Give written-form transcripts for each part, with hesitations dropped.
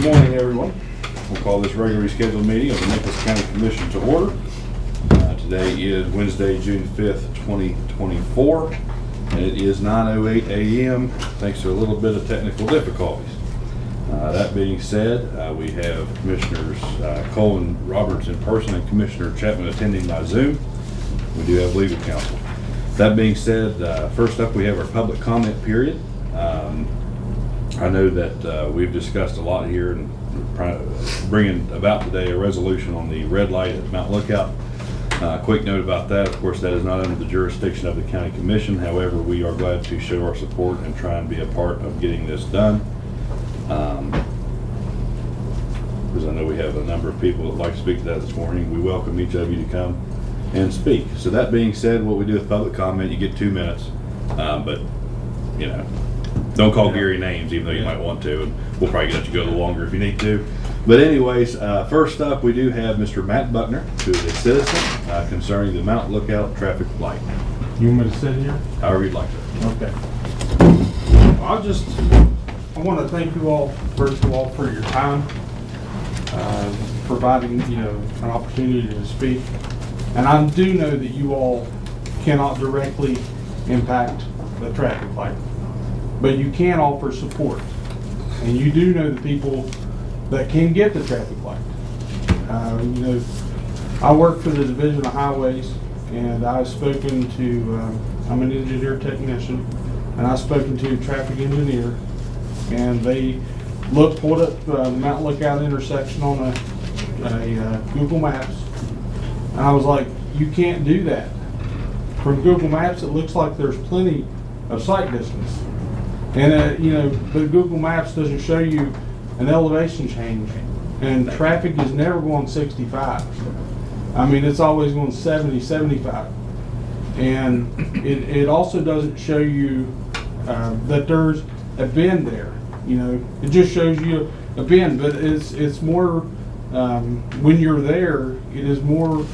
morning, everyone. We'll call this regularly scheduled meeting of the Nicholas County Commission to order. Today is Wednesday, June 5th, 2024, and it is 9:08 a.m. thanks to a little bit of technical difficulties. That being said, we have Commissioners Cole and Roberts in person and Commissioner Chapman attending by Zoom. We do have legal counsel. That being said, first up we have our public comment period. I know that we've discussed a lot here and bringing about today a resolution on the red light at Mount Lookout. Quick note about that, of course, that is not under the jurisdiction of the County Commission. However, we are glad to show our support and try and be a part of getting this done. Because I know we have a number of people that like to speak to that this morning. We welcome each of you to come and speak. So that being said, what we do with public comment, you get 2 minutes, but you know, don't call Gary names, even though you might want to, and we'll probably let you go a little longer if you need to. But anyways, first up, we do have Mr. Matt Buckner, who is a citizen concerning the Mount Lookout traffic light. You want me to sit here? However you'd like to. Okay. I want to thank you all, first of all, for your time, providing, an opportunity to speak. And I do know that you all cannot directly impact the traffic light, but you can offer support. And you do know the people that can get the traffic light. I work for the Division of Highways, and I've spoken to, I'm an engineer technician, and I've spoken to a traffic engineer, and they pulled up the Mount Lookout intersection on a Google Maps, and I was like, you can't do that. From Google Maps, it looks like there's plenty of sight distance. And, but Google Maps doesn't show you an elevation change, and traffic is never going 65. I mean, it's always going 70, 75. And it also doesn't show you that there's a bend there. It just shows you a bend, but it's more, when you're there, it is more,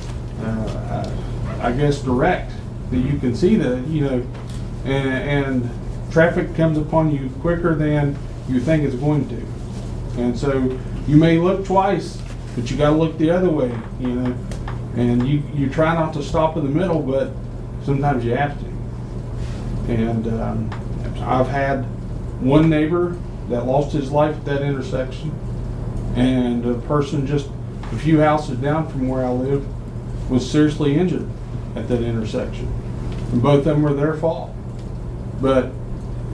I guess, direct, that you can see that, and traffic comes upon you quicker than you think it's going to. And so you may look twice, but you got to look the other way, and you try not to stop in the middle, but sometimes you have to. And I've had one neighbor that lost his life at that intersection, and a person just a few houses down from where I live was seriously injured at that intersection. And both of them were their fault. But,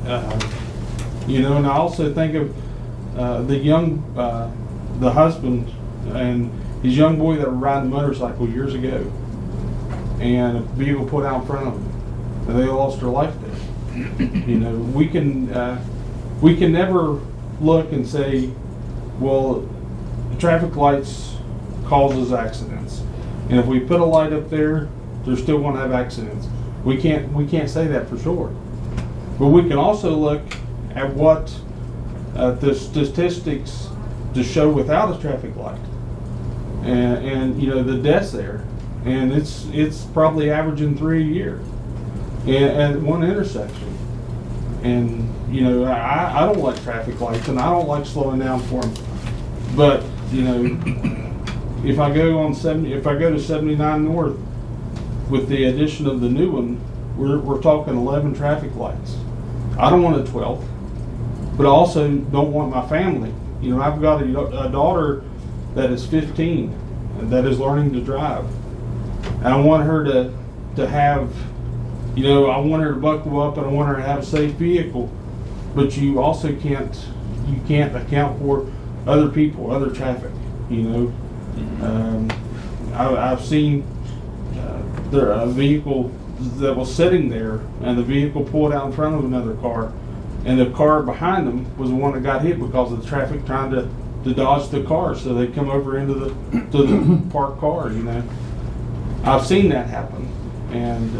and I also think of the husband and his young boy that were riding a motorcycle years ago, and a vehicle put out in front of them, and they lost their life there. We can never look and say, well, the traffic lights causes accidents, and if we put a light up there, they're still going to have accidents. We can't say that for sure. But we can also look at what the statistics to show without a traffic light, and the deaths there, and it's probably averaging 3 a year, at one intersection. And I don't like traffic lights, and I don't like slowing down for them. But if I go to 79 North with the addition of the new one, we're talking 11 traffic lights. I don't want a 12th, but I also don't want my family. I've got a daughter that is 15 and that is learning to drive, and I want her to have, I want her to buckle up, and I want her to have a safe vehicle. But you also can't account for other people, other traffic. I've seen a vehicle that was sitting there, and the vehicle pulled out in front of another car, and the car behind them was the one that got hit because of the traffic trying to dodge the car, so they come over into the parked car. I've seen that happen, and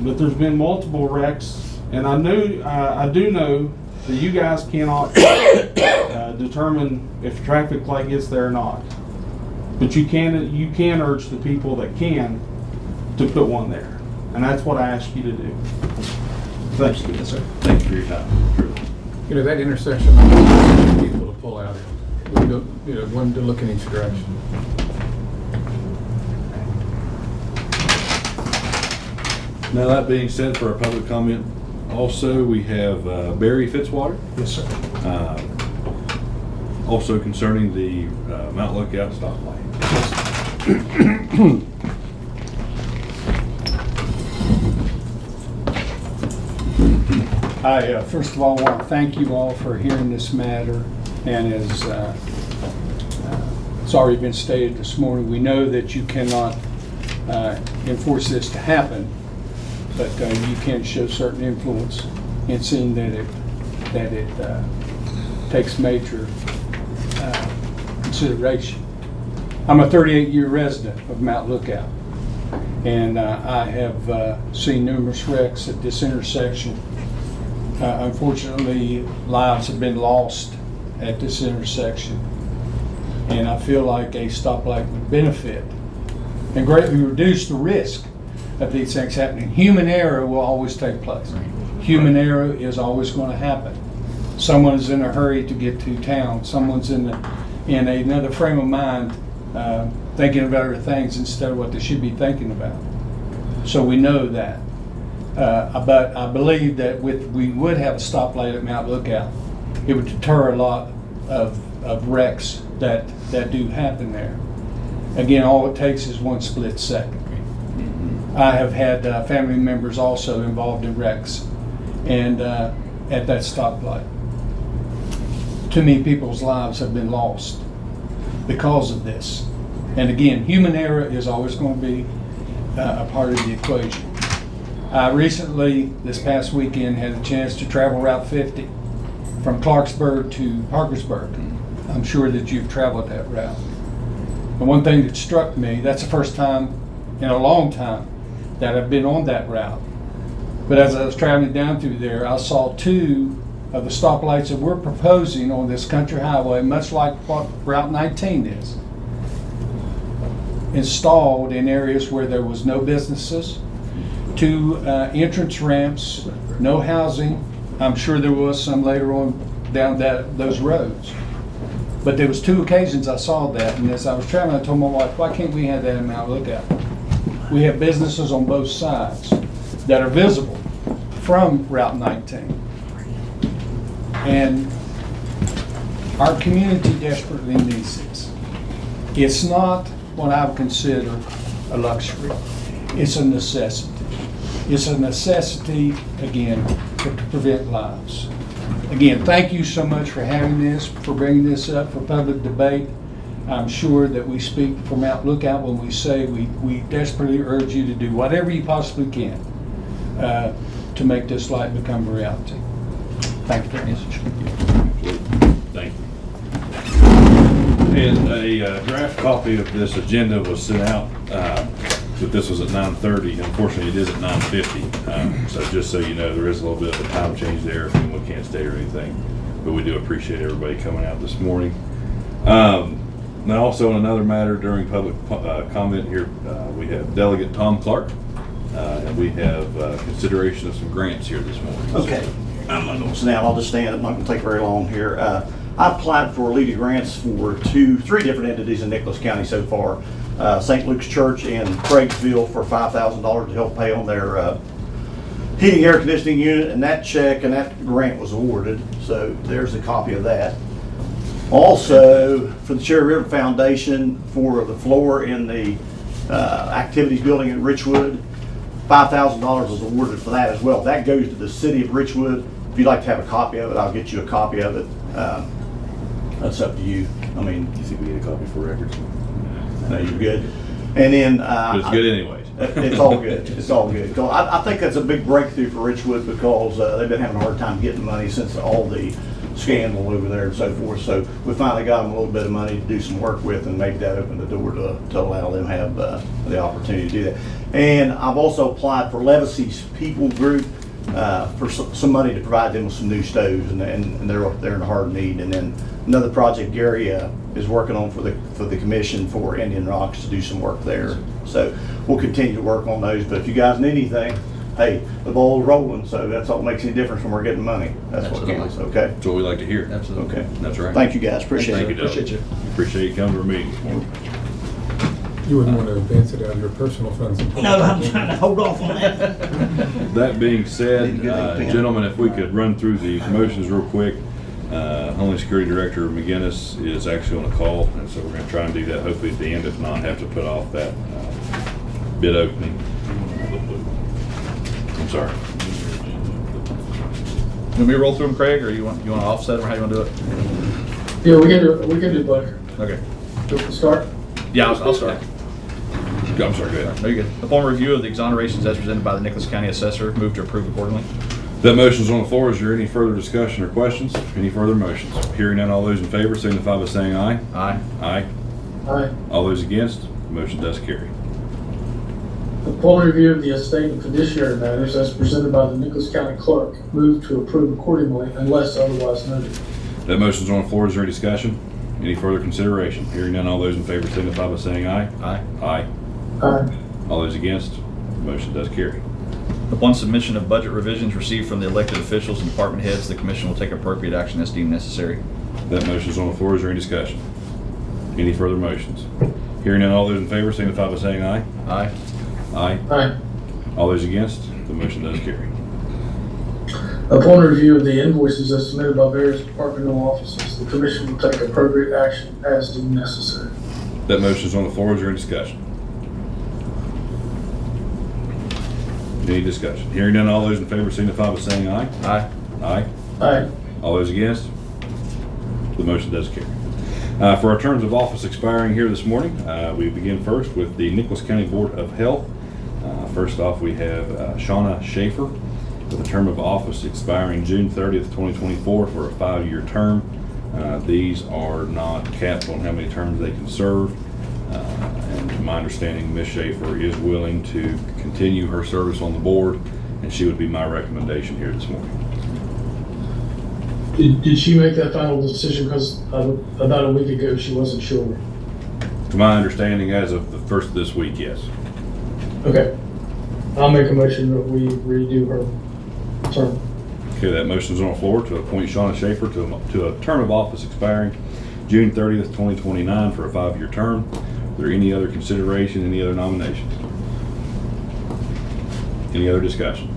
but there's been multiple wrecks, and I do know that you guys cannot determine if a traffic light gets there or not, but you can urge the people that can to put one there. And that's what I ask you to do. Thank you. Yes, sir. Thank you for your time. That intersection, I want people to pull out in. one to look in each direction. Now, that being said, for our public comment, also, we have Barry Fitzwater. Yes, sir. Also concerning the Mount Lookout stoplight. I, first of all, want to thank you all for hearing this matter. And as it's already been stated this morning, we know that you cannot enforce this to happen, but you can show certain influence in seeing that it takes major consideration. I'm a 38-year resident of Mount Lookout, and I have seen numerous wrecks at this intersection. Unfortunately, lives have been lost at this intersection, and I feel like a stoplight would benefit and greatly reduce the risk of these things happening. Human error will always take place. Human error is always going to happen. Someone is in a hurry to get to town. Someone's in another frame of mind, thinking about other things instead of what they should be thinking about. So we know that. But I believe that we would have a stoplight at Mount Lookout, it would deter a lot of wrecks that do happen there. Again, all it takes is one split second. I have had family members also involved in wrecks, and at that stoplight. Too many people's lives have been lost because of this. And again, human error is always going to be a part of the equation. I recently, this past weekend, had a chance to travel Route 50 from Clarksburg to Parkersburg. I'm sure that you've traveled that route. And one thing that struck me, that's the first time in a long time that I've been on that route. But as I was traveling down through there, I saw two of the stoplights that we're proposing on this country highway, much like what Route 19 is, installed in areas where there was no businesses, two entrance ramps, no housing. I'm sure there was some later on down those roads. But there was two occasions I saw that, and as I was traveling, I told my wife, why can't we have that in Mount Lookout? We have businesses on both sides that are visible from Route 19. And our community desperately needs this. It's not what I would consider a luxury. It's a necessity. It's a necessity, again, to prevent lives. Again, thank you so much for having this, for bringing this up for public debate. I'm sure that we speak for Mount Lookout when we say we desperately urge you to do whatever you possibly can to make this light become a reality. Thank you very much. Thank you. And a draft copy of this agenda was sent out, but this was at 9:30. Unfortunately, it is at 9:50. So just so you know, there is a little bit of a time change there if anyone can't stay or anything. But we do appreciate everybody coming out this morning. Now, also in another matter during public comment here, we have Delegate Tom Clark, and we have consideration of some grants here this morning. Okay, I'm not going to sit down, I'll just stand, I'm not going to take very long here. I applied for leading grants for three different entities in Nicholas County so far. St. Luke's Church in Craigsville for $5,000 to help pay on their heating air conditioning unit, and that check and that grant was awarded, so there's a copy of that. Also, for the Cherry River Foundation for the floor in the activities building in Richwood, $5,000 was awarded for that as well. That goes to the city of Richwood. If you'd like to have a copy of it, I'll get you a copy of it. That's up to you. I mean, Do you think we get a copy for records? no, you're good. And then It's good anyways. it's all good. It's all good. I think that's a big breakthrough for Richwood because they've been having a hard time getting money since all the scandal over there and so forth. So we finally got them a little bit of money to do some work with, and maybe that opened the door to allow them to have the opportunity to do that. And I've also applied for Levacy's People Group for some money to provide them with some new stoves, and they're in hard need. And then another project Gary is working on for the commission for Indian Rocks to do some work there. So we'll continue to work on those. But if you guys need anything, hey, the ball's rolling, so that's all that makes any difference when we're getting money. That's what Absolutely. counts, okay? That's what we like to hear. Absolutely. Okay. That's right. Thank you, guys, appreciate Thank it. you, Doug. Appreciate you. Appreciate you coming to our meeting. You wouldn't want to advance it out of your personal funds. No, I'm trying to hold off on that. That being Need said, to get that pen. gentlemen, if we could run through the motions real quick. Homeland Security Director McGinnis is actually on a call, and so we're going to try and do that hopefully at the end. If not, have to put off that bid opening. I'm sorry. You want me to roll through them, Craig, or you want to offset them, or how you want to do it? Yeah, we can do both. Okay. Do we start? Yeah, I'll start. I'm sorry, go ahead. No, you're good. Upon review of the exonerations as presented by the Nicholas County Assessor, move to approve accordingly. That motion's on the floor. Is there any further discussion or questions? Any further motions? Hearing none, all those in favor signify by saying aye. Aye. Aye. Aye. All those against, the motion does carry. Upon review of the estate and fiduciary matters as presented by the Nicholas County Clerk, move to approve accordingly unless otherwise noted. That motion's on the floor. Is there any discussion? Any further consideration? Hearing none, all those in favor signify by saying aye. Aye. Aye. Aye. All those against, the motion does carry. Upon submission of budget revisions received from the elected officials and department heads, the commission will take appropriate action as deemed necessary. That motion's on the floor. Is there any discussion? Any further motions? Hearing none, all those in favor signify by saying aye. Aye. Aye. Aye. All those against, the motion does carry. Upon review of the invoices as submitted by various departmental offices, the commission will take appropriate action as deemed necessary. That motion's on the floor. Is there any discussion? Any discussion? Hearing none, all those in favor signify by saying aye. Aye. Aye. Aye. All those against? The motion does carry. For our terms of office expiring here this morning, we begin first with the Nicholas County Board of Health. First off, we have Shauna Schaefer with a term of office expiring June 30th, 2024 for a 5-year term. These are not capped on how many terms they can serve. And to my understanding, Ms. Schaefer is willing to continue her service on the board, and she would be my recommendation here this morning. Did she make that final decision? Because about a week ago, she wasn't sure. To my understanding, as of the first of this week, yes. Okay. I'll make a motion that we redo her term. Okay, that motion's on the floor to appoint Shauna Schaefer to a term of office expiring June 30th, 2029 for a 5-year term. Is there any other consideration, any other nominations? Any other discussion?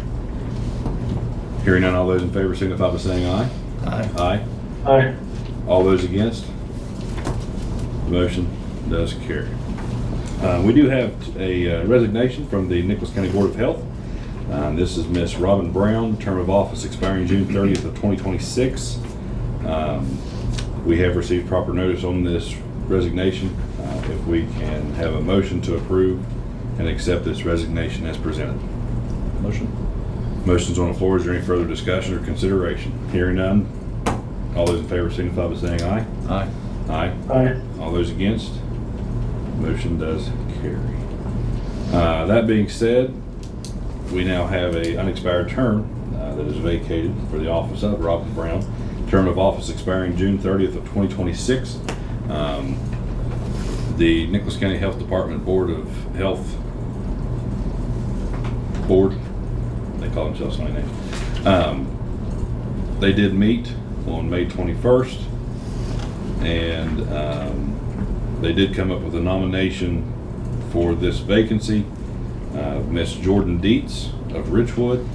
Hearing none, all those in favor signify by saying aye. Aye. Aye. Aye. All those against? The motion does carry. We do have a resignation from the Nicholas County Board of Health. This is Miss Robin Brown, term of office expiring June 30th of 2026. We have received proper notice on this resignation. If we can have a motion to approve and accept this resignation as presented. Motion. Motion's on the floor. Is there any further discussion or consideration? Hearing none. All those in favor signify by saying aye. Aye. Aye. Aye. All those against? Motion does carry. That being said, we now have a unexpired term that is vacated for the office of Robin Brown. Term of office expiring June 30th of 2026. The Nicholas County Health Department Board of Health Board, they call themselves something names. They did meet on May 21st, and they did come up with a nomination for this vacancy, Miss Jordan Dietz of Richwood,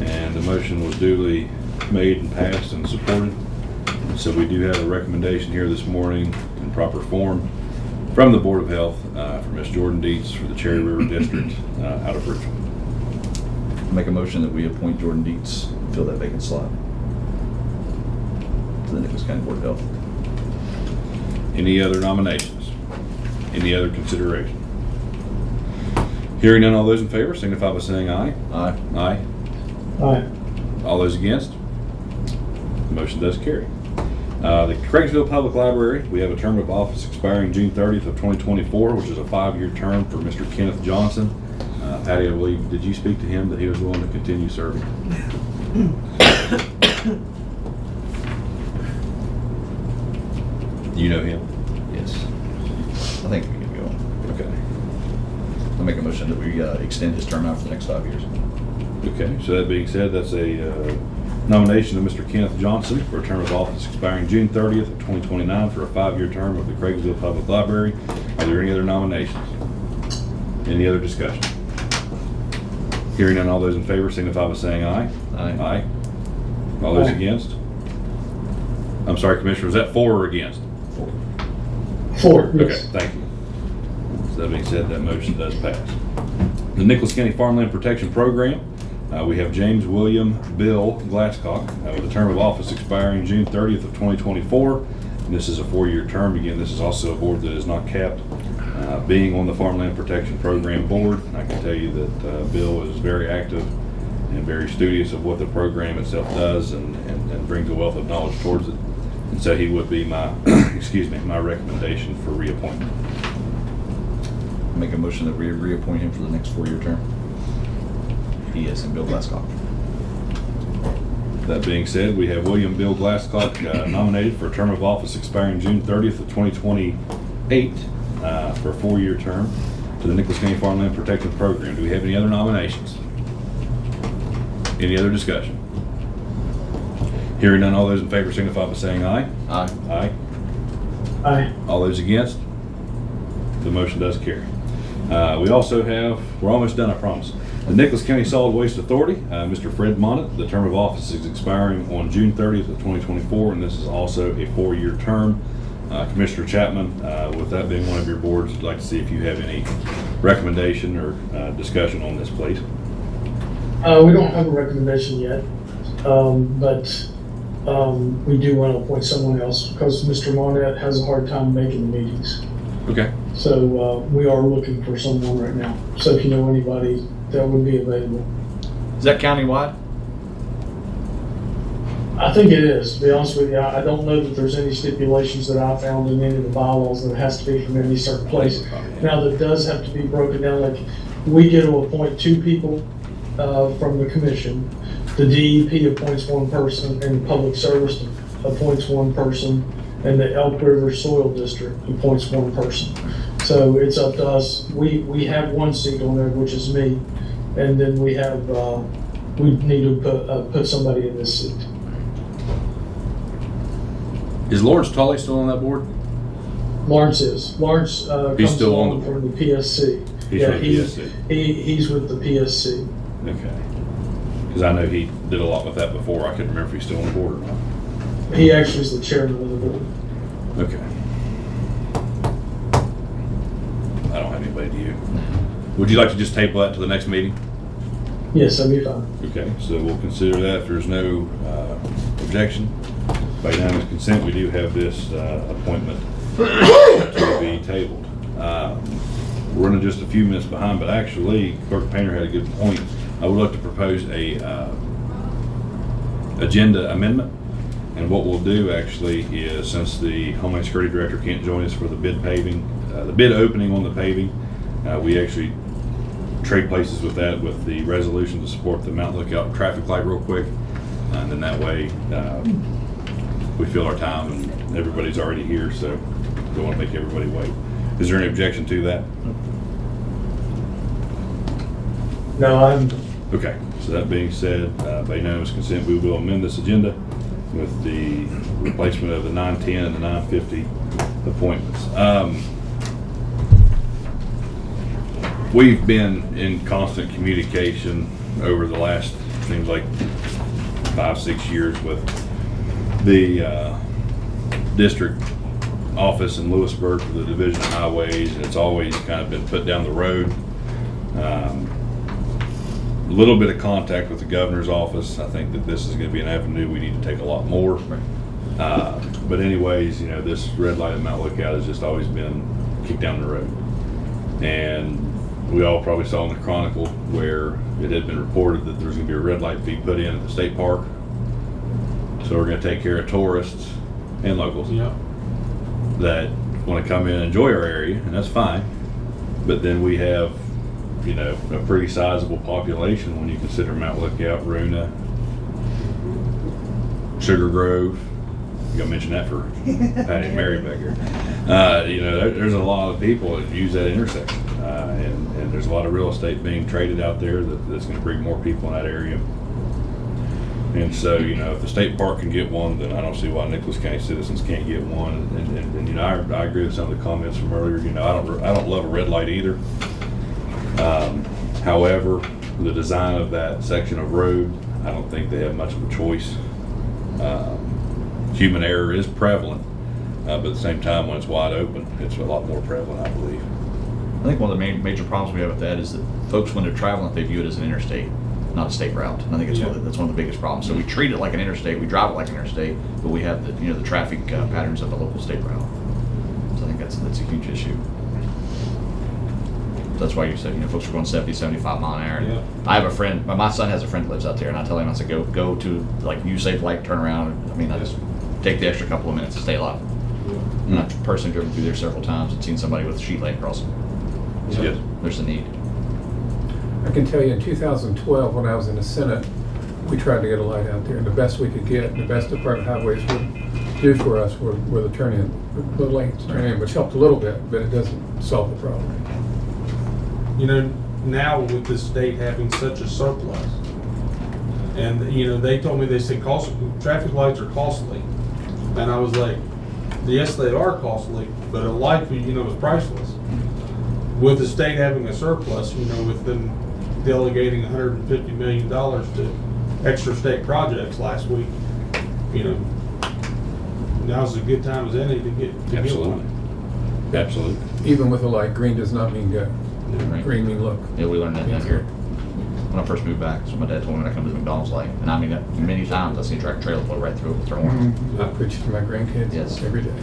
and the motion was duly made and passed and supported. So we do have a recommendation here this morning in proper form from the Board of Health for Miss Jordan Dietz for the Cherry River District out of Richwood. Make a motion that we appoint Jordan Dietz, fill that vacant slot to the Nicholas County Board of Health. Any other nominations? Any other consideration? Hearing none, all those in favor signify by saying aye. Aye. Aye. Aye. All those against? The motion does carry. The Craigsville Public Library, we have a term of office expiring June 30th of 2024, which is a 5-year term for Mr. Kenneth Johnson. Patty, I believe, did you speak to him that he was willing to continue serving? You know him? Yes. I think we can go. Okay. I'll make a motion motion that we extend his term out for the next 5 years. Okay, so that being said, that's a nomination of Mr. Kenneth Johnson for a term of office expiring June 30th of 2029 for a 5-year term of the Craigsville Public Library. Are there any other nominations? Any other discussion? Hearing none, all those in favor signify by saying aye. Aye. Aye. All those Aye. against? I'm sorry, Commissioner, was that for or against? 4, Okay, yes. thank you. So that being said, that motion does pass. The Nicholas County Farmland Protection Program, we have James William Bill Glasscock with a term of office expiring June 30th of 2024. And this is a 4-year term. Again, this is also a board that is not capped. Being on the Farmland Protection Program board, I can tell you that Bill is very active and very studious of what the program itself does and brings a wealth of knowledge towards it. And so he would be my, excuse me, my recommendation for reappointment. Make a motion that we reappoint him for the next 4-year term. He is in Bill Glasscock. That being said, we have William Bill Glasscock nominated for a term of office expiring June 30th of 2028 for a 4-year term to the Nicholas County Farmland Protection Program. Do we have any other nominations? Any other discussion? Hearing none, all those in favor signify by saying aye. Aye. Aye. Aye. All those against? The motion does carry. We also have, we're almost done, I promise. The Nicholas County Solid Waste Authority, Mr. Fred Monnet, the term of office is expiring on June 30th of 2024, and this is also a 4-year term. Commissioner Chapman, with that being one of your boards, I'd like to see if you have any recommendation or discussion on this, please. We don't have a recommendation yet, but we do want to appoint someone else because Mr. Monette has a hard time making the meetings. Okay. So we are looking for someone right now. So if you know anybody that would be available. Is that countywide? I think it is, to be honest with you. I don't know that there's any stipulations that I found in any of the bylaws that it has to be from any certain place. Now, that does have to be broken down, like, we get to appoint 2 people from the commission. The DEP appoints 1 person, and Public Service appoints 1 person, and the Elk River Soil District appoints 1 person. So it's up to us. We have 1 seat on there, which is me, and then we have, we need to put somebody in this seat. Is Lawrence Tully still on that board? Lawrence is. Lawrence He's comes still on along the board. from the PSC. He's Yeah, with the PSC. He's with the PSC. Okay. Because I know he did a lot with that before. I couldn't remember if he's still on the board or not. He actually is the chairman of the board. Okay. I don't have anybody to you. Would you like to just table that to the next meeting? Yes, that'd be fine. Okay, so we'll consider that. If there's no objection, by unanimous consent, we do have this appointment to be tabled. We're running just a few minutes behind, but actually, Clerk Painter had a good point. I would like to propose a agenda amendment. And what we'll do actually is, since the Homeland Security Director can't join us for the bid paving, the bid opening on the paving, we actually trade places with that with the resolution to support the Mount Lookout traffic light real quick. And then that way, we fill our time and everybody's already here, so don't want to make everybody wait. Is there any objection to that? No, I'm, Okay, so that being said, by unanimous consent, we will amend this agenda with the replacement of the 910 and the 950 appointments. We've been in constant communication over the last, seems like 5-6 years with the district office in Lewisburg for the Division of Highways, and it's always kind of been put down the road. A little bit of contact with the governor's office. I think that this is going to be an avenue we need to take a lot more. But anyways, you know, this red light at Mount Lookout has just always been kicked down the road. And we all probably saw in the Chronicle where it had been reported that there's going to be a red light fee put in at the state park. So we're going to take care of tourists and locals that want to come in and enjoy our area, and that's fine. But then we have, you know, a pretty sizable population when you consider Mount Lookout, Runa, Sugar Grove. You gotta mention that for Patty and Mary back here. You know, there's a lot of people that use that intersection, and and there's a lot of real estate being traded out there that's gonna bring more people in that area. And so, you know, if the state park can get one, then I don't see why Nicholas County citizens can't get one. And you know, I agree with some of the comments from earlier. You know, I don't love a red light either. However, the design of that section of road, I don't think they have much of a choice. Human error is prevalent, but at the same time, when it's wide open, it's a lot more prevalent, I believe. I think one of the major problems we have with that is that folks, when they're traveling, they view it as an interstate, not a state route. And I think it's that's one of the biggest problems. So we treat it like an interstate, we drive it like an interstate, but we have the, you know, the traffic patterns of the local state route. So I think that's a huge issue. That's why you said, you know, folks are going 70, 75 mile an hour. Yeah. I have a friend, my son has a friend that lives out there, and I tell him, I said, go to, like, you save light, turn around. I mean, I just take the extra couple of minutes to stay alive. And I've personally driven through there several times and seen somebody with a sheet laying across them. So Yes. there's a need. I can tell you in 2012, when I was in the Senate, we tried to get a light out there, and the best we could get, and the best Department of Highways would do for us were the turn-in, the lanes turn-in, which helped a little bit, but it doesn't solve the problem. You know, now with the state having such a surplus, and, you know, they told me, they said traffic lights are costly. And I was like, yes, they are costly, but a light, you know, is priceless. With the state having a surplus, you know, with them delegating $150 million to extra state projects last week, you know, now's as good time as any to get Absolutely. one. Absolutely. Even with a light, green does not mean go. Right. Green mean look. Yeah, we learned that down here. When I first moved back, so my dad told me when I come to the McDonald's light. And I mean, many times I see a tractor trailer flow right through it with their horn. I preach to my grandkids Yes. every day.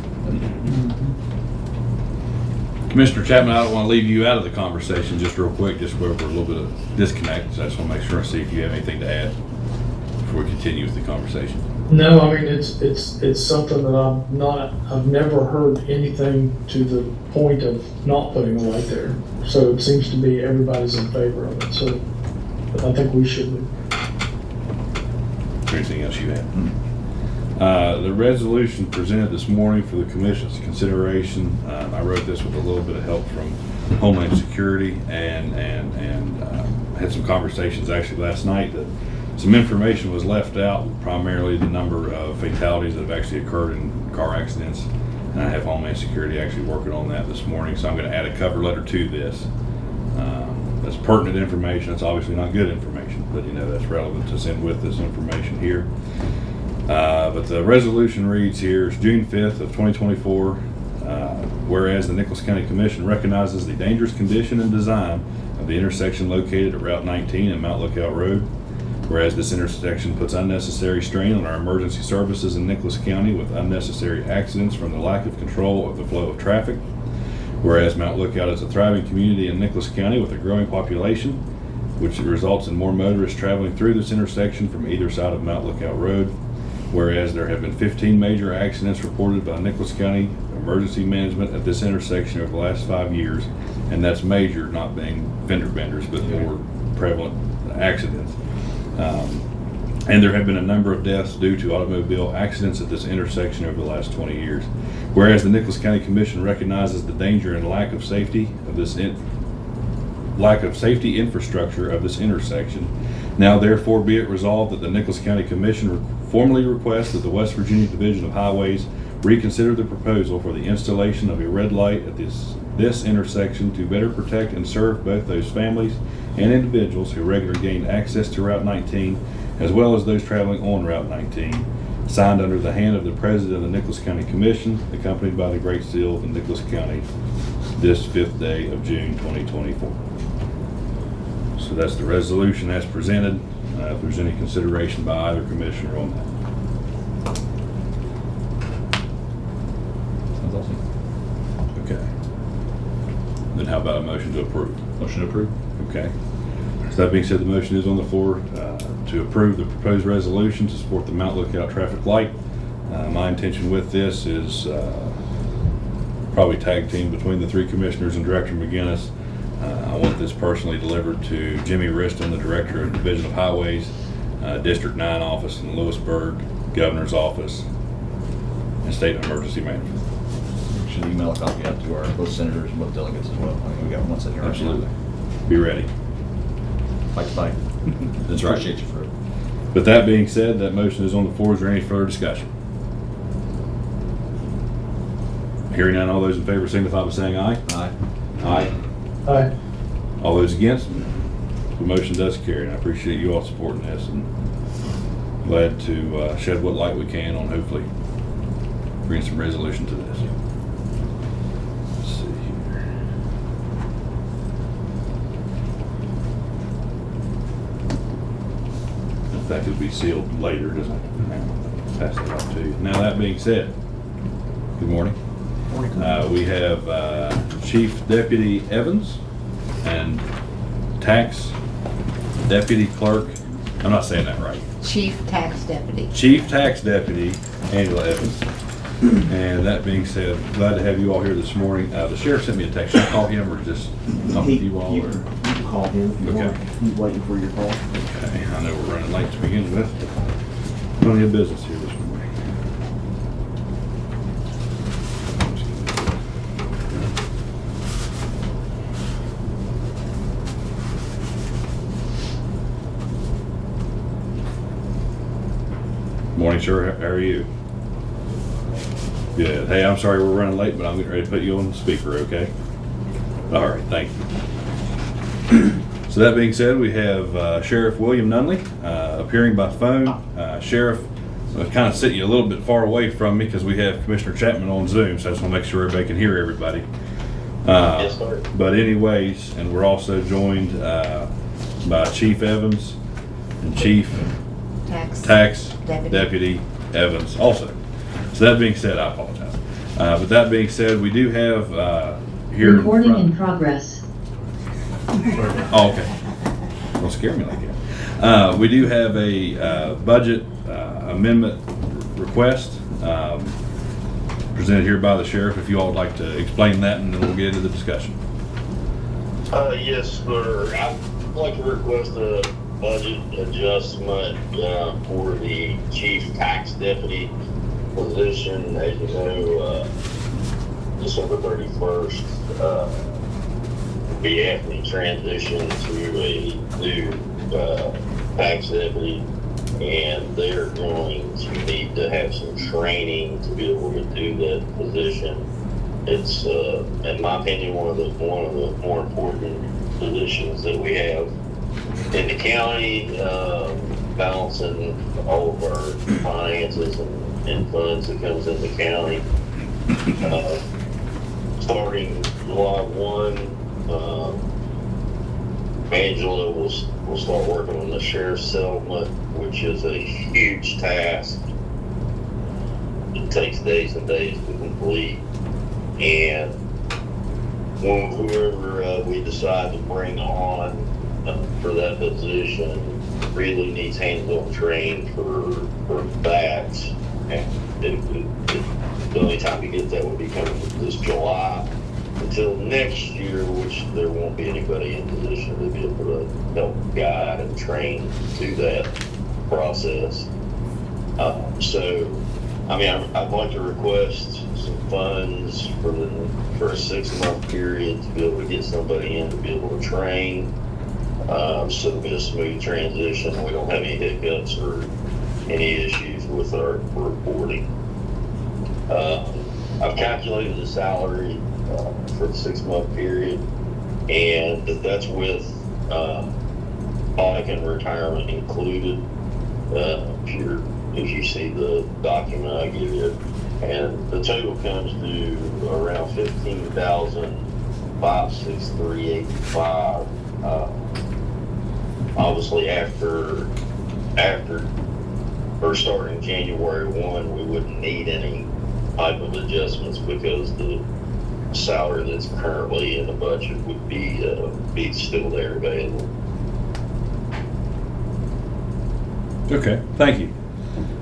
Commissioner Chapman, I don't want to leave you out of the conversation just real quick, just where we're a little bit of disconnect. So I just want to make sure and see if you have anything to add before we continue with the conversation. No, I mean, it's something that I've never heard anything to the point of not putting a light there. So it seems to be everybody's in favor of it, so I think we should be. Is there anything else you had? The resolution presented this morning for the commission's consideration, I wrote this with a little bit of help from Homeland Security and had some conversations actually last night that some information was left out, primarily the number of fatalities that have actually occurred in car accidents. And I have Homeland Security actually working on that this morning, so I'm going to add a cover letter to this. That's pertinent information. That's obviously not good information, but you know, that's relevant to send with this information here. But the resolution reads here, it's June 5th of 2024, whereas the Nicholas County Commission recognizes the dangerous condition and design of the intersection located at Route 19 and Mount Lookout Road, whereas this intersection puts unnecessary strain on our emergency services in Nicholas County with unnecessary accidents from the lack of control of the flow of traffic, whereas Mount Lookout is a thriving community in Nicholas County with a growing population, which results in more motorists traveling through this intersection from either side of Mount Lookout Road, whereas there have been 15 major accidents reported by Nicholas County Emergency Management at this intersection over the last 5 years, and that's major, not being fender benders, but more prevalent accidents. And there have been a number of deaths due to automobile accidents at this intersection over the last 20 years. Whereas the Nicholas County Commission recognizes the danger and lack of safety infrastructure of this intersection. Now therefore be it resolved that the Nicholas County Commission formally requests that the West Virginia Division of Highways reconsider the proposal for the installation of a red light at this intersection to better protect and serve both those families and individuals who regularly gain access to Route 19, as well as those traveling on Route 19. Signed under the hand of the President of the Nicholas County Commission, accompanied by the Great Seal of Nicholas County, this 5th day of June 2024. So that's the resolution as presented. If there's any consideration by either commissioner on that. Sounds awesome. Okay. Then how about a motion to approve? Motion to approve. Okay. So that being said, the motion is on the floor to approve the proposed resolution to support the Mount Lookout traffic light. My intention with this is probably tag team between the three commissioners and Director McGinnis. I want this personally delivered to Jimmy Riston, the Director of Division of Highways, District 9 office in Lewisburg, Governor's office, and State Emergency Management. Should email a copy out to our both senators and both delegates as well. I think we got one sitting here. Absolutely. be ready. Fight the fight. That's right. Appreciate you for it. With that being said, that motion is on the floor. Is there any further discussion? Hearing none, all those in favor signify by saying aye. Aye. Aye. Aye. All those against? The motion does carry, and I appreciate you all supporting this, and glad to shed what light we can on hopefully bring some resolution to this. Let's see here. In fact, it'll be sealed later, doesn't it? Pass that out to you. Now, that being said, good morning. We have Chief Deputy Evans and Tax Deputy Clerk, I'm not saying that right, Chief Tax Deputy. Chief Tax Deputy Angela Evans. And that being said, glad to have you all here this morning. The sheriff sent me a text. Should I call him or just talk with you all? You Or? can call him if you Okay. want. He's waiting for your call. Okay, I know we're running late to begin with. Plenty of business here this morning. Morning, sir. How are you? Good. Hey, I'm sorry we're running late, but I'm getting ready to put you on the speaker, okay? All right, thank you. So that being said, we have Sheriff William Nunley appearing by phone. Sheriff, I'm kind of sitting you a little bit far away from me because we have Commissioner Chapman on Zoom, so I just want to make sure everybody can hear everybody. Yes, sir. But anyways, and we're also joined by Chief Evans and Chief Tax Deputy Evans also. So that being said, I apologize. But that being said, we do have here. Recording in progress. Oh, okay. Don't scare me like that. We do have a budget amendment request presented here by the sheriff. If you all would like to explain that, and then we'll get into the discussion. Yes, sir. I'd like to request a budget adjustment for the chief tax deputy position. As you know, December 31st, we have to transition to a new tax deputy, and they're going to need to have some training to be able to do that position. It's, in my opinion, one of the more important positions that we have in the county, balancing all of our finances and funds that comes in the county. Starting July 1, Angela will start working on the sheriff's settlement, which is a huge task. It takes days and days to complete, and whoever we decide to bring on for that position really needs hands-on training for that. And the only time to get that would be coming this July. Until next year, which there won't be anybody in position to be able to help guide and train through that process. So, I mean, I'd like to request some funds for a 6-month period to be able to get somebody in to be able to train. So it'll be a smooth transition. We don't have any hiccups or any issues with our reporting. I've calculated the salary for the 6-month period, and that's with bike and retirement included. If you see the document I give you, and the total comes to around $15,563.85. Obviously, after or starting January 1, we wouldn't need any type of adjustments because the salary that's currently in the budget would be still there available. Okay, thank you.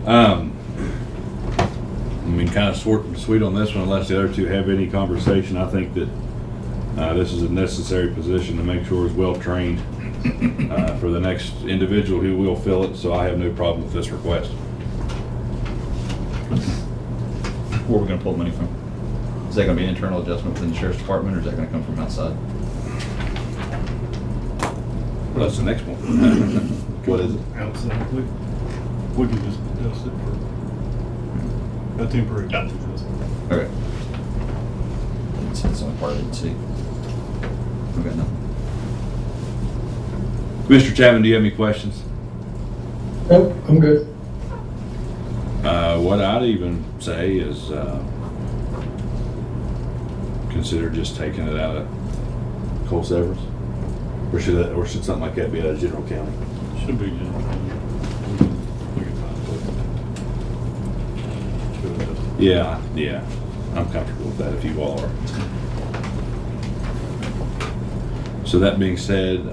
I mean, kind of short and sweet on this one, unless the other two have any conversation. I think that this is a necessary position to make sure is well trained for the next individual who will fill it, so I have no problem with this request. Where are we gonna pull money from? Is that gonna be an internal adjustment within the sheriff's department, or is that gonna come from outside? Well, that's the next one. What is it? Outside, we can just adjust it for a temporary adjustment. Okay. That's the only part I didn't see. Okay, no. Mr. Chapman, do you have any questions? Nope, I'm good. What I'd even say is, consider just taking it out of Cole Severance? Or should something like that be out of General County? Should be just, we can find a way. Yeah, I'm comfortable with that if you all are. So that being said,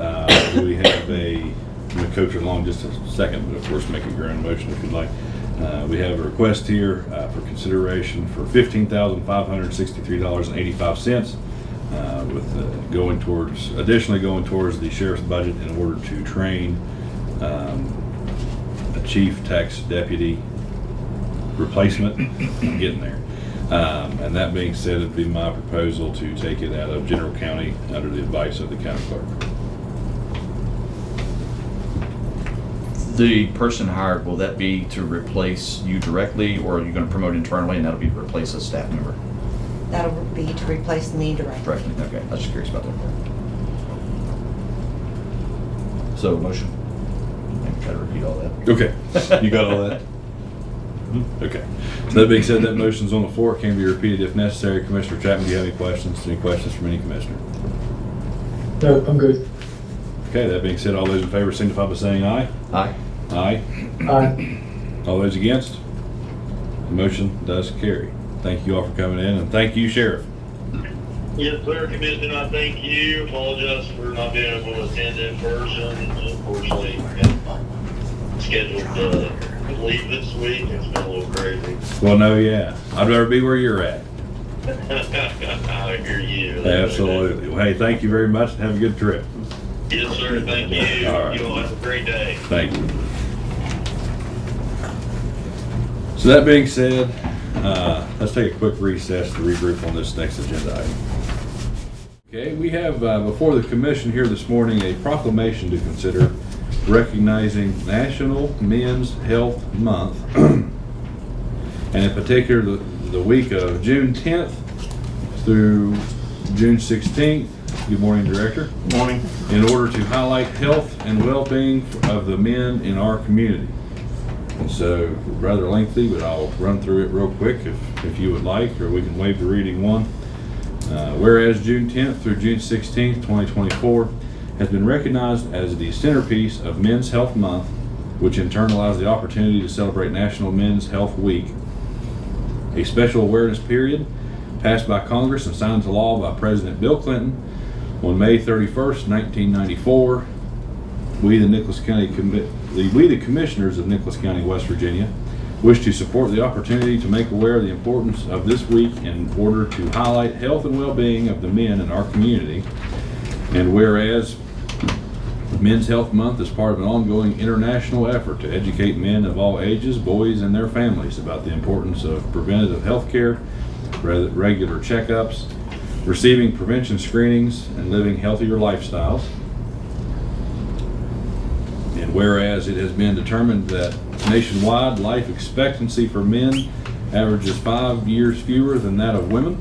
we have I'm gonna coach along just a second, but of course make a grand motion if you'd like. We have a request here for consideration for $15,563.85 with additionally going towards the sheriff's budget in order to train a chief tax deputy replacement. I'm getting there. And that being said, it'd be my proposal to take it out of General County under the advice of the county clerk. The person hired, will that be to replace you directly, or are you gonna promote internally and that'll be to replace a staff member? That'll be to replace me directly. Directly, okay, I was just curious about that. So, motion? Maybe try to repeat all that. Okay, you got all that? Okay. So that being said, that motion's on the floor. It can be repeated if necessary. Commissioner Chapman, do you have any questions? Any questions from any commissioner? No, I'm good. Okay, that being said, all those in favor signify by saying aye. Aye. Aye. Aye. All those against? The motion does carry. Thank you all for coming in, and thank you, Sheriff. Yes, sir, Commissioner, I thank you. Apologize for not being able to attend in person. Unfortunately, had scheduled to leave this week. It's been a little crazy. Well, no, yeah. I'd rather be where you're at. I hear you. Absolutely. Well, hey, thank you very much, and have a good trip. Yes, sir, thank you. All right. You all have a great day. Thank you. So that being said, let's take a quick recess to regroup on this next agenda item. Okay, we have before the commission here this morning a proclamation to consider recognizing National Men's Health Month, and in particular the week of June 10th through June 16th. Good morning, Director. Good morning. In order to highlight health and well-being of the men in our community. And so, rather lengthy, but I'll run through it real quick if you would like, or we can waive the reading one. Whereas June 10th through June 16th, 2024 has been recognized as the centerpiece of Men's Health Month, which in turn allows the opportunity to celebrate National Men's Health Week. A special awareness period passed by Congress and signed into law by President Bill Clinton on May 31st, 1994, we the Commissioners of Nicholas County, West Virginia, wish to support the opportunity to make aware of the importance of this week in order to highlight health and well-being of the men in our community. And whereas Men's Health Month is part of an ongoing international effort to educate men of all ages, boys and their families, about the importance of preventative health care, regular checkups, receiving prevention screenings, and living healthier lifestyles. And whereas it has been determined that nationwide life expectancy for men averages 5 years fewer than that of women,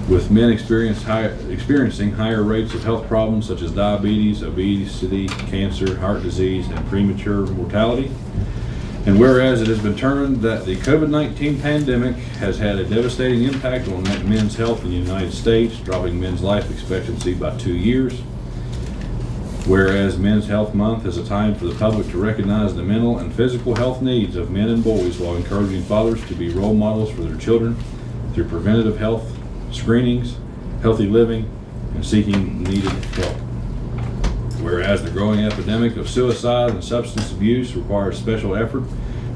with men experiencing higher rates of health problems such as diabetes, obesity, cancer, heart disease, and premature mortality. And whereas it has been determined that the COVID-19 pandemic has had a devastating impact on men's health in the United States, dropping men's life expectancy by 2 years. Whereas Men's Health Month is a time for the public to recognize the mental and physical health needs of men and boys while encouraging fathers to be role models for their children through preventative health screenings, healthy living, and seeking needed help. Whereas the growing epidemic of suicide and substance abuse requires special effort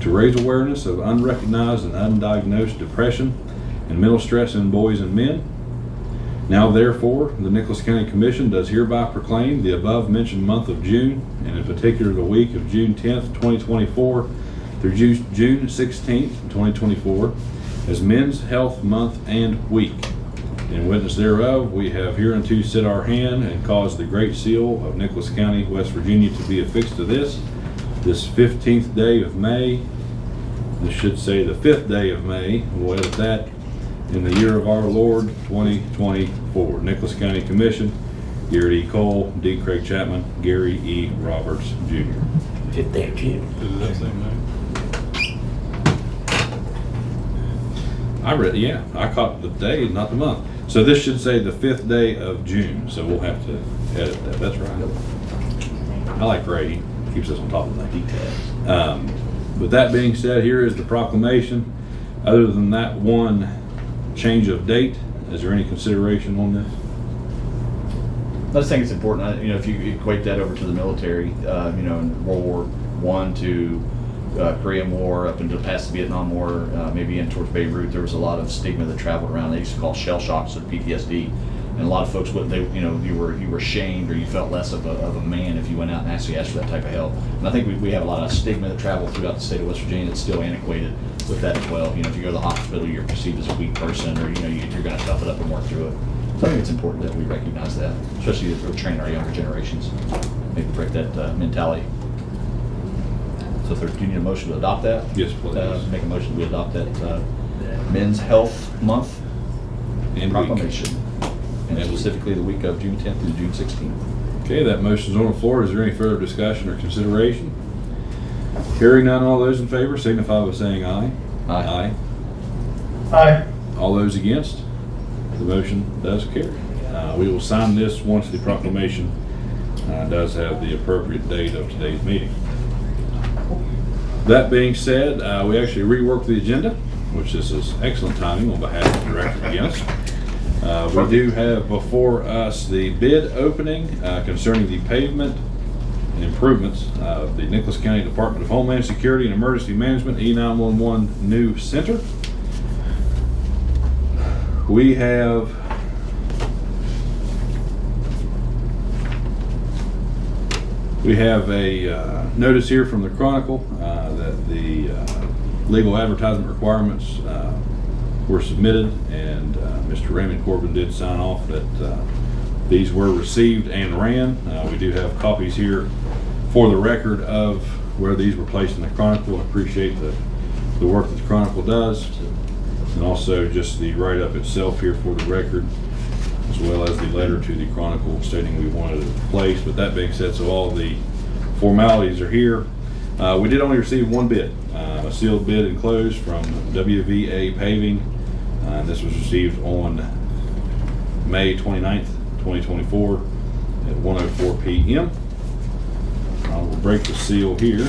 to raise awareness of unrecognized and undiagnosed depression and mental stress in boys and men. Now therefore, the Nicholas County Commission does hereby proclaim the above mentioned month of June, and in particular the week of June 10th, 2024 through June 16th, 2024, as Men's Health Month and Week. In witness thereof, we have hereunto set our hand and caused the great seal of Nicholas County, West Virginia to be affixed to this 15th day of May. This should say the 5th day of May. We'll edit that. In the year of our Lord, 2024. Nicholas County Commission, Garrett E. Cole, D. Craig Chapman, Gary E. Roberts, Jr. Fit there, Jim. Does that say May? I read, yeah, I caught the day, not the month. So this should say the 5th day of June, so we'll have to edit that. That's right. I like Ray, he keeps us on top of the details. With that being said, here is the proclamation. Other than that one change of date, is there any consideration on this? I just think it's important, if you equate that over to the military, in World War I to Korean War, up into past the Vietnam War, maybe in towards Beirut, there was a lot of stigma that traveled around. They used to call shell shocks or PTSD, and a lot of folks would, you were shamed or you felt less of a man if you went out and actually asked for that type of help. And I think we have a lot of stigma that traveled throughout the state of West Virginia that's still antiquated with that as well. If you go to the hospital, you're perceived as a weak person, or you're going to tough it up and work through it. So I think it's important that we recognize that, especially as we're training our younger generations, maybe break that mentality. So do you need a motion to adopt that? Yes, please. Make a motion to adopt that Men's Health Month And proclamation. And And specifically the week of June 10th through June 16th. Okay, that motion's on the floor. Is there any further discussion or consideration? Hearing none, all those in favor signify by saying aye. Aye. Aye. All those against? The motion does carry. We will sign this once the proclamation does have the appropriate date of today's meeting. That being said, we actually reworked the agenda, which this is excellent timing on behalf of Director McGinnis. We do have before us the bid opening concerning the pavement and improvements of the Nicholas County Department of Homeland Security and Emergency Management E911 new center. We have a notice here from the Chronicle that the legal advertisement requirements were submitted, and Mr. Raymond Corbin did sign off that these were received and ran. We do have copies here for the record of where these were placed in the Chronicle. I appreciate the work that the Chronicle does, and also just the write-up itself here for the record, as well as the letter to the Chronicle stating we wanted it placed. But that being said, so all the formalities are here. We did only receive one bid, a sealed bid enclosed from WVA Paving. This was received on May 29th, 2024 at 1:04 p.m. I will break the seal here.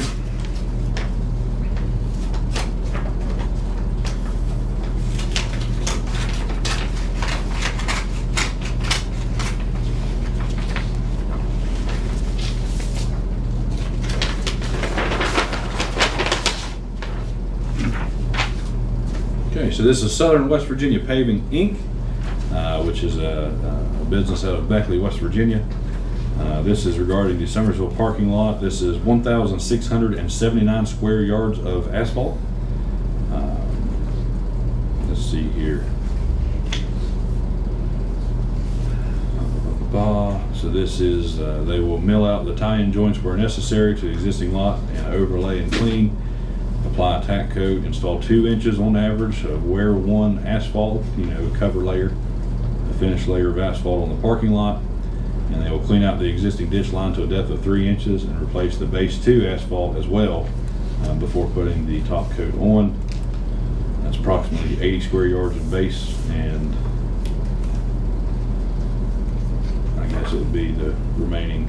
Okay, so this is Southern West Virginia Paving, Inc., which is a business out of Beckley, West Virginia. This is regarding the Summersville parking lot. This is 1,679 square yards of asphalt. Let's see here. So this is, they will mill out the tie-in joints where necessary to the existing lot and overlay and clean. Apply a tack coat, install 2 inches on average of wear 1 asphalt, cover layer, a finished layer of asphalt on the parking lot. And they will clean out the existing ditch line to a depth of 3 inches and replace the base 2 asphalt as well before putting the top coat on. That's approximately 80 square yards of base, and I guess it would be the remaining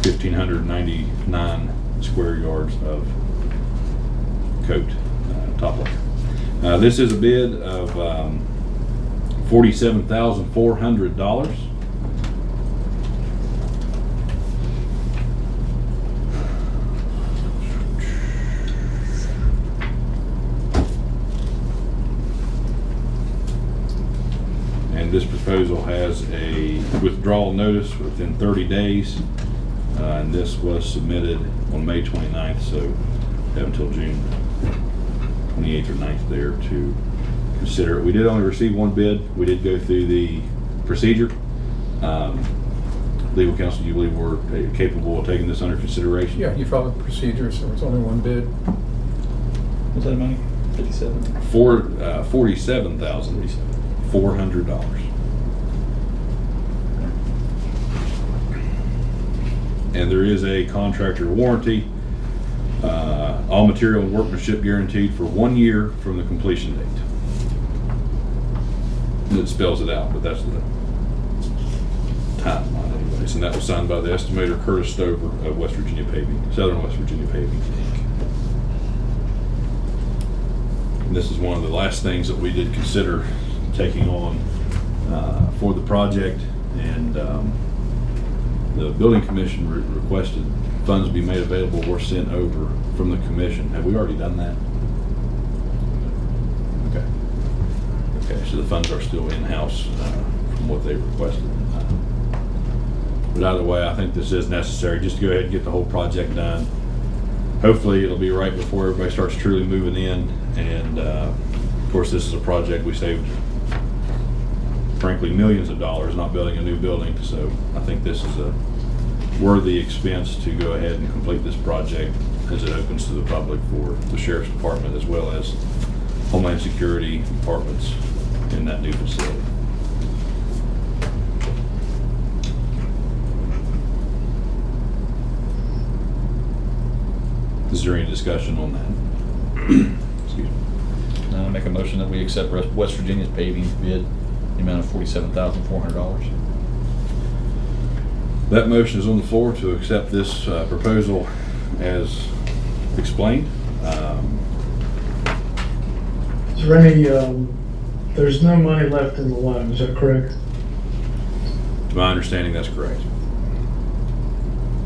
1,599 square yards of coat top layer. This is a bid of $47,400. And this proposal has a withdrawal notice within 30 days, and this was submitted on May 29th, so have until June 28th or 9th there to consider it. We did only receive one bid. We did go through the procedure. Legal counsel, do you believe we're capable of taking this under consideration? Yeah, you followed the procedure, so it's only one bid. What's that money? 57? $47,400. And there is a contractor warranty, all material and workmanship guaranteed for 1 year from the completion date. And it spells it out, but that's the timeline anyways. And that was signed by the estimator Curtis Stover of West Virginia Paving, Southern West Virginia Paving, Inc. And this is one of the last things that we did consider taking on for the project. And the building commission requested funds be made available or sent over from the commission. Have we already done that? Okay. Okay, so the funds are still in-house from what they requested. But either way, I think this is necessary just to go ahead and get the whole project done. Hopefully it'll be right before everybody starts truly moving in. And of course, this is a project we saved, frankly, millions of dollars not building a new building. So I think this is a worthy expense to go ahead and complete this project as it opens to the public for the Sheriff's Department as well as Homeland Security departments in that new facility. Is there any discussion on that? Excuse me. Make a motion that we accept West Virginia's paving bid, the amount of $47,400. That motion is on the floor to accept this proposal as explained. Is there any, there's no money left in the loan, is that correct? To my understanding, that's correct.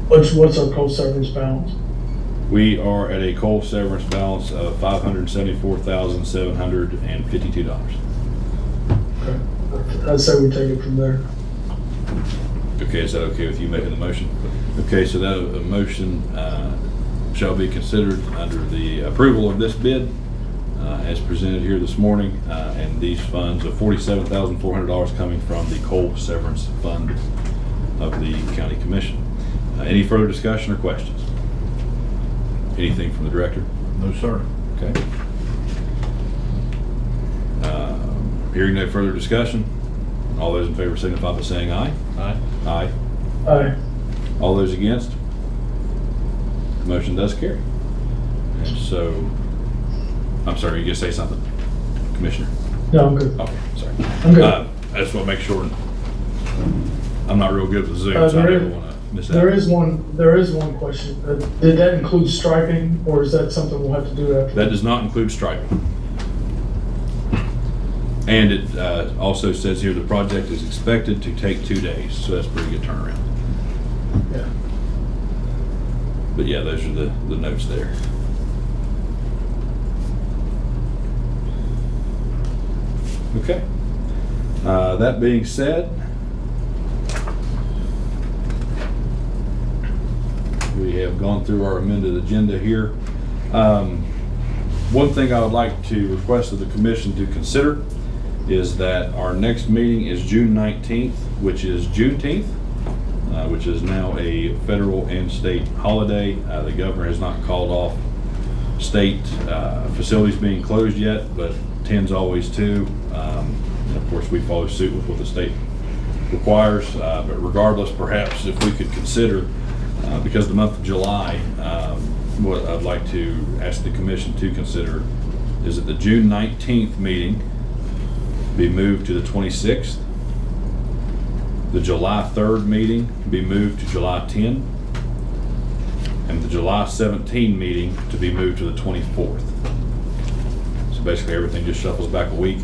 What's our coal severance balance? We are at a coal severance balance of $574,752. Okay. I'd say we take it from there. Okay, is that okay with you making the motion? Okay, so that motion shall be considered under the approval of this bid as presented here this morning, and these funds of $47,400 coming from the coal severance fund of the county commission. Any further discussion or questions? Anything from the director? No, sir. Okay. Hearing no further discussion, all those in favor signify by saying aye. Aye. Aye. Aye. All those against? The motion does carry. And so, I'm sorry, you gonna say something, Commissioner? No, I'm good. Okay, sorry. I'm good. I just want to make sure. I'm not real good with Zoom, so I there never is- want to miss out. There is one question. Did that include striping, or is that something we'll have to do after? That does not include striping. And it also says here the project is expected to take 2 days, so that's a pretty good turnaround. Yeah. But yeah, those are the notes there. Okay. That being said, we have gone through our amended agenda here. One thing I would like to request of the commission to consider is that our next meeting is June 19th, which is Juneteenth, which is now a federal and state holiday. The governor has not called off state facilities being closed yet, but tends always to. And of course, we follow suit with what the state requires. But regardless, perhaps if we could consider, because the month of July, what I'd like to ask the commission to consider is that the June 19th meeting be moved to the 26th. The July 3rd meeting be moved to July 10. And the July 17 meeting to be moved to the 24th. So basically everything just shuffles back a week.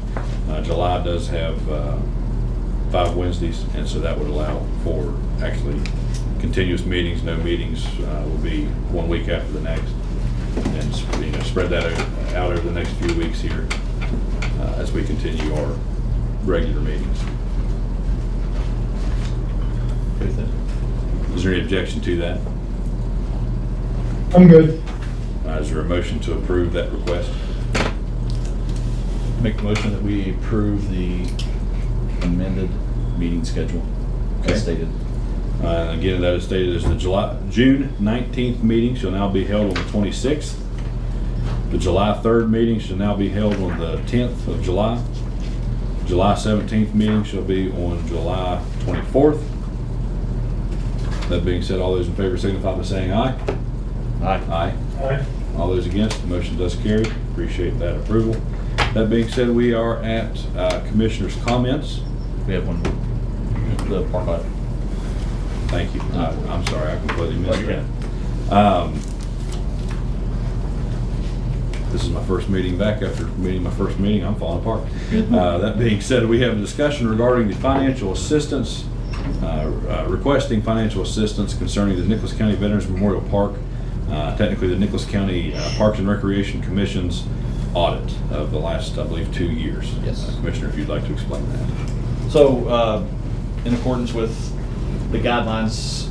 July does have 5 Wednesdays, and so that would allow for actually continuous meetings. No meetings will be 1 week after the next, and spread that out over the next few weeks here as we continue our regular meetings. Is there any objection to that? I'm good. Is there a motion to approve that request? Make a motion that we approve the amended meeting schedule Okay. as stated. Again, that is stated as the June 19th meeting shall now be held on the 26th. The July 3rd meeting shall now be held on the 10th of July. July 17th meeting shall be on July 24th. That being said, all those in favor signify by saying aye. Aye. Aye. Aye. All those against, the motion does carry. Appreciate that approval. That being said, we are at commissioners' comments. We have one, the park audit. Thank you. I'm sorry, I completely missed Okay. that. This is my first meeting back after meeting my first meeting. I'm falling apart. That being said, we have a discussion regarding the financial assistance, requesting financial assistance concerning the Nicholas County Veterans Memorial Park, technically the Nicholas County Parks and Recreation Commission's audit of the last, I believe, 2 years. Yes. Commissioner, if you'd like to explain that. So, in accordance with the guidelines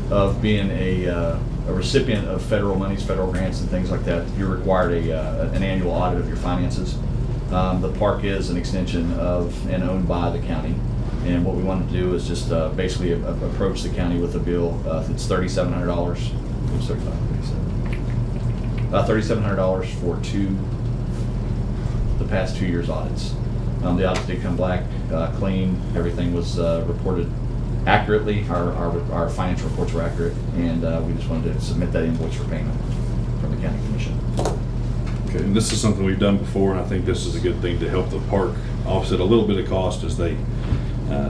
of being a recipient of federal monies, federal grants and things like that, you're required an annual audit of your finances. The park is an extension of and owned by the county. And what we want to do is just basically approach the county with a bill. It's $3,700. It's $3,700 for the past 2 years' audits. The audits did come back clean. Everything was reported accurately. Our financial reports were accurate, and we just wanted to submit that invoice for payment from the county commission. Okay, and this is something we've done before, and I think this is a good thing to help the park offset a little bit of cost as they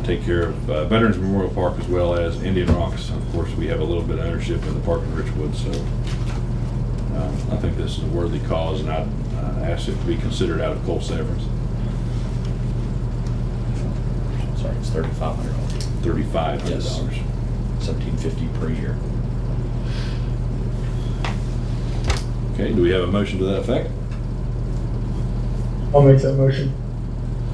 take care of Veterans Memorial Park as well as Indian Rocks. Of course, we have a little bit of ownership in the park in Richwood, so I think this is a worthy cause, and I'd ask it to be considered out of Cole Severance. Sorry, it's $3,500. $3,500. Yes. $1,750 per year. Okay, do we have a motion to that effect? I'll make that motion.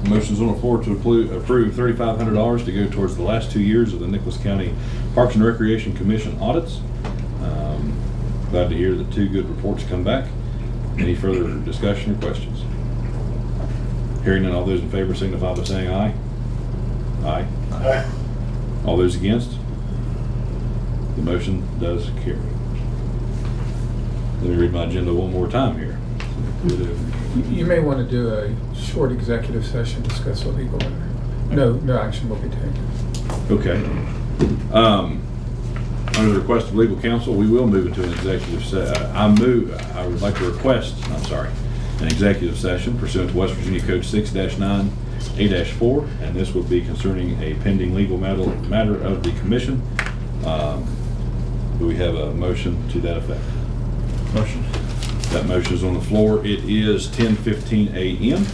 Motion's on the floor to approve $3,500 to go towards the last 2 years of the Nicholas County Parks and Recreation Commission audits. Glad to hear that 2 good reports come back. Any further discussion or questions? Hearing none, all those in favor signify by saying aye. Aye. Aye. All those against? The motion does carry. Let me read my agenda one more time here. You may want to do a short executive session, discuss a legal matter. No action will be taken. Okay. Under the request of legal counsel, we will move into an executive I would like to request, an executive session pursuant to West Virginia Code 6-9A-4, and this would be concerning a pending legal matter of the commission. Do we have a motion to that effect? Motion. That motion is on the floor. It is 10:15 a.m.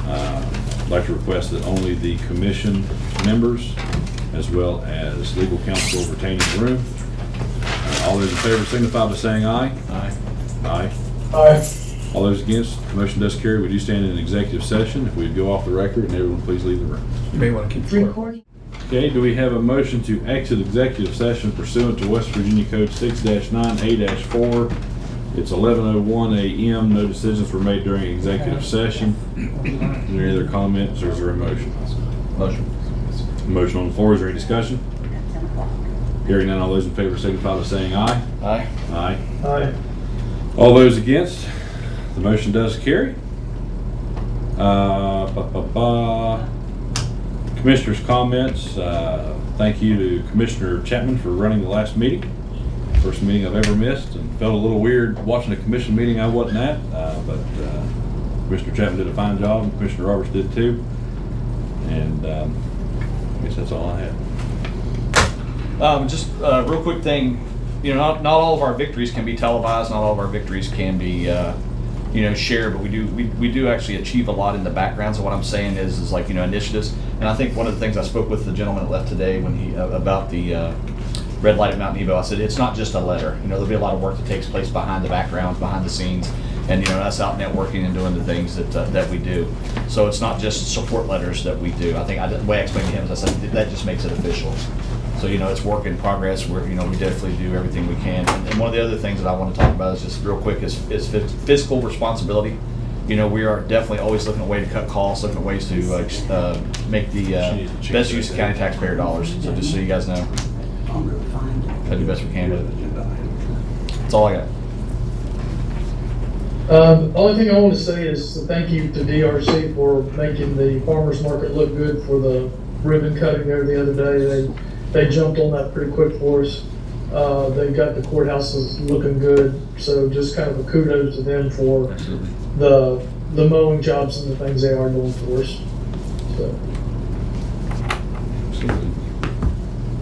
I'd like to request that only the commission members as well as legal counsel retain in the room. All those in favor signify by saying aye. Aye. Aye. Aye. All those against, the motion does carry. We do stand in an executive session. If we'd go off the record, and everyone please leave the room. You may want to keep the floor. Okay, do we have a motion to exit executive session pursuant to West Virginia Code 6-9A-4? It's 11:01 a.m. No decisions were made during executive session. Is there any other comments or is there a motion? Motion. Motion on the floor. Is there any discussion? Hearing none, all those in favor signify by saying aye. Aye. Aye. Aye. All those against, the motion does carry. Commissioners' comments. Thank you to Commissioner Chapman for running the last meeting. First meeting I've ever missed, and felt a little weird watching a commission meeting I wasn't at, but Commissioner Chapman did a fine job, and Commissioner Roberts did too. And I guess that's all I had. Just a real quick thing, not all of our victories can be televised, not all of our victories can be, shared, but we do actually achieve a lot in the background. So what I'm saying is like, initiatives. And I think one of the things I spoke with the gentleman that left today when he, about the red light at Mount Nebo, I said, it's not just a letter. There'll be a lot of work that takes place behind the backgrounds, behind the scenes, and us out networking and doing the things that we do. So it's not just support letters that we do. I think the way I explained to him is I said, that just makes it official. So, it's work in progress. We definitely do everything we can. And one of the other things that I want to talk about is just real quick is fiscal responsibility. you know, we are definitely always looking at ways to cut costs, looking at ways to make the best use of county taxpayer dollars. So just so you guys know, try to do the best we can with it. That's all I got. The only thing I want to say is a thank you to DRC for making the farmer's market look good for the ribbon cutting there the other day. They jumped on that pretty quick for us. They got the courthouses looking good, so just kind of a kudos to them for the mowing jobs and the things they are doing for us. So.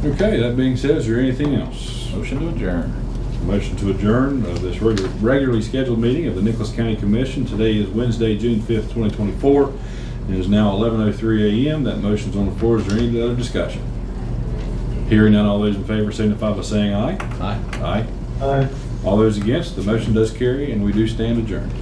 Okay, that being said, is there anything else? Motion to adjourn. Motion to adjourn this regularly scheduled meeting of the Nicholas County Commission. Today is Wednesday, June 5th, 2024. It is now 11:03 a.m. That motion's on the floor. Is there any other discussion? Hearing none, all those in favor signify by saying aye. Aye. Aye. Aye. All those against, the motion does carry, and we do stand adjourned.